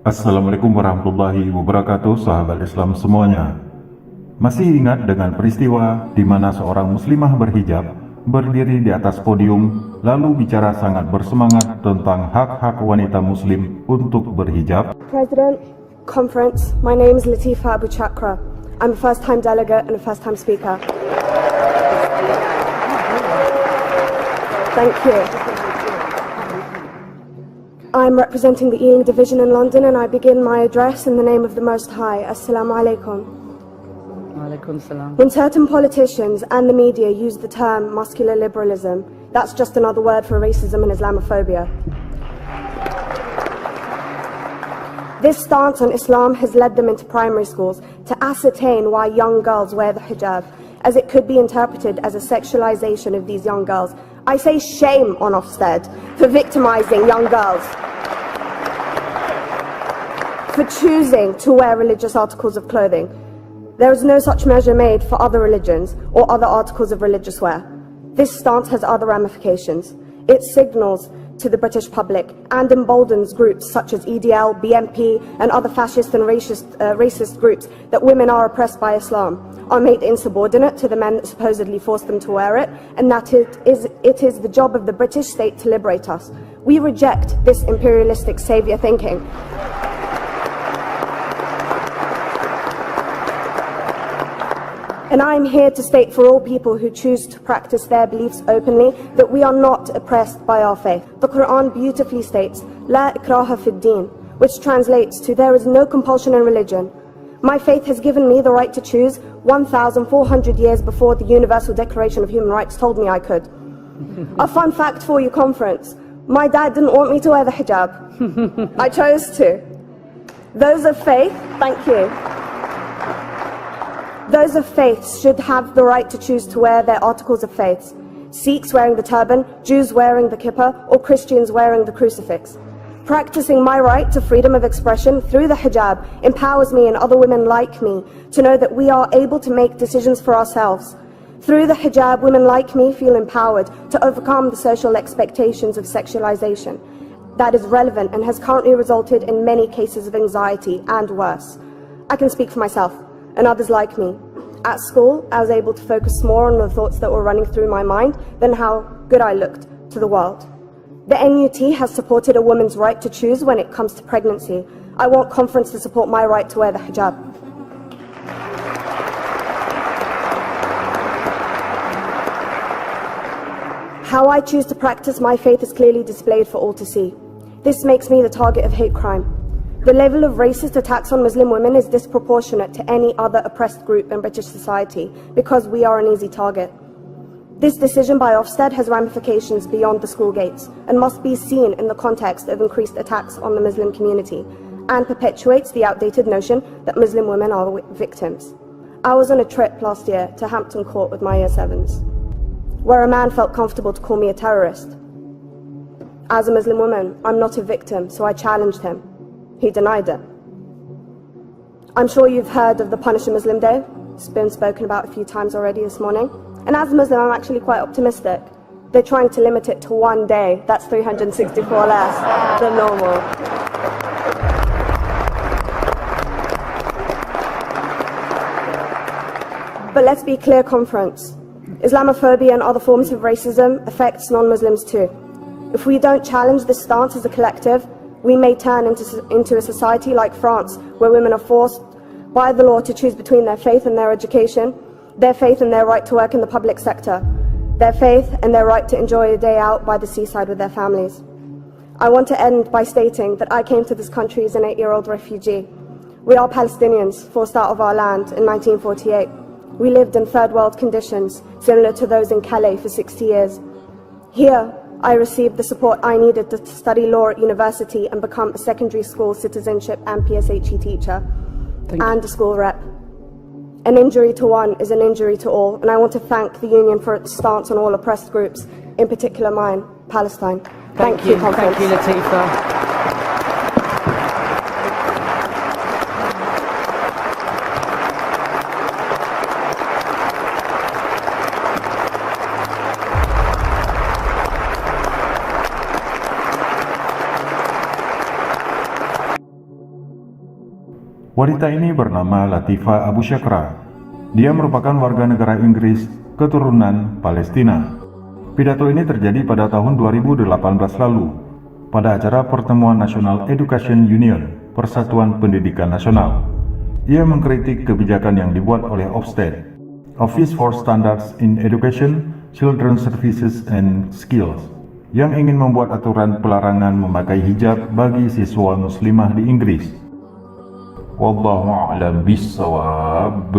Assalamualaikum warahmatullahi wabarakatuh, sahabat Islam semuanya. Masih ingat dengan peristiwa di mana seorang muslimah berhijab berdiri di atas podium lalu bicara sangat bersemangat tentang hak-hak wanita muslim untuk berhijab? President, conference, my name is Latifa Abu Chakra. I'm a first-time delegate and a first-time speaker. Thank you. I'm representing the Ealing Division in London, and I begin my address in the name of the Most High. Assalamu alaikum. Walaikum salam. When certain politicians and the media use the term muscular liberalism, that's just another word for racism and Islamophobia. This stance on Islam has led them into primary schools to ascertain why young girls wear the hijab, as it could be interpreted as a sexualization of these young girls. I say shame on Ofsted for victimizing young girls, for choosing to wear religious articles of clothing. There is no such measure made for other religions or other articles of religious wear. This stance has other ramifications. It signals to the British public and emboldens groups such as EDL, BNP and other fascist and racist groups that women are oppressed by Islam, are made insubordinate to the men that supposedly forced them to wear it, and that it is the job of the British state to liberate us. We reject this imperialistic saviour thinking. And I am here to state for all people who choose to practice their beliefs openly that we are not oppressed by our faith. The Quran beautifully states, La ikraha fid din, which translates to there is no compulsion in religion. My faith has given me the right to choose 1,400 years before the Universal Declaration of Human Rights told me I could. A fun fact for you, conference. My dad didn't want me to wear the hijab. I chose to. Those of faith, thank you. Those of faith should have the right to choose to wear their articles of faith. Sikhs wearing the turban, Jews wearing the kippah, or Christians wearing the crucifix. Practicing my right to freedom of expression through the hijab empowers me and other women like me to know that we are able to make decisions for ourselves. Through the hijab, women like me feel empowered to overcome the social expectations of sexualization that is relevant and has currently resulted in many cases of anxiety and worse. I can speak for myself and others like me. At school, I was able to focus more on the thoughts that were running through my mind than how good I looked to the world. The NUT has supported a woman's right to choose when it comes to pregnancy. I want conference to support my right to wear the hijab. How I choose to practice my faith is clearly displayed for all to see. This makes me the target of hate crime. The level of racist attacks on Muslim women is disproportionate to any other oppressed group in British society because we are an easy target. This decision by Ofsted has ramifications beyond the school gates and must be seen in the context of increased attacks on the Muslim community and perpetuates the outdated notion that Muslim women are victims. I was on a trip last year to Hampton Court with my Year 7s, where a man felt comfortable to call me a terrorist. As a Muslim woman, I'm not a victim, so I challenged him. He denied it. I'm sure you've heard of the Punish a Muslim Day. It's been spoken about a few times already this morning. And as a Muslim, I'm actually quite optimistic. They're trying to limit it to one day. That's 364 less than normal. But let's be clear, conference. Islamophobia and other forms of racism affects non-Muslims too. If we don't challenge this stance as a collective, we may turn into a society like France, where women are forced by the law to choose between their faith and their education, their faith and their right to work in the public sector, their faith and their right to enjoy a day out by the seaside with their families. I want to end by stating that I came to this country as an 8-year-old refugee. We are Palestinians, forced out of our land in 1948. We lived in third world conditions, similar to those in Calais for 60 years. Here, I received the support I needed to study law at university and become a secondary school citizenship and PSHE teacher and a school rep. An injury to one is an injury to all, and I want to thank the Union for its stance on all oppressed groups, in particular mine, Palestine. Thank you, conference. Thank you, Latifa. Wanita ini bernama Latifah Abu Syakra. Dia merupakan warga negara Inggris keturunan Palestina. Pidato ini terjadi pada tahun 2018 lalu pada acara Pertemuan National Education Union, Persatuan Pendidikan Nasional. Ia mengkritik kebijakan yang dibuat oleh Ofsted, Office for Standards in Education, Children's Services and Skills, yang ingin membuat aturan pelarangan memakai hijab bagi siswa muslimah di Inggris. Wallahu a'lam bishawab.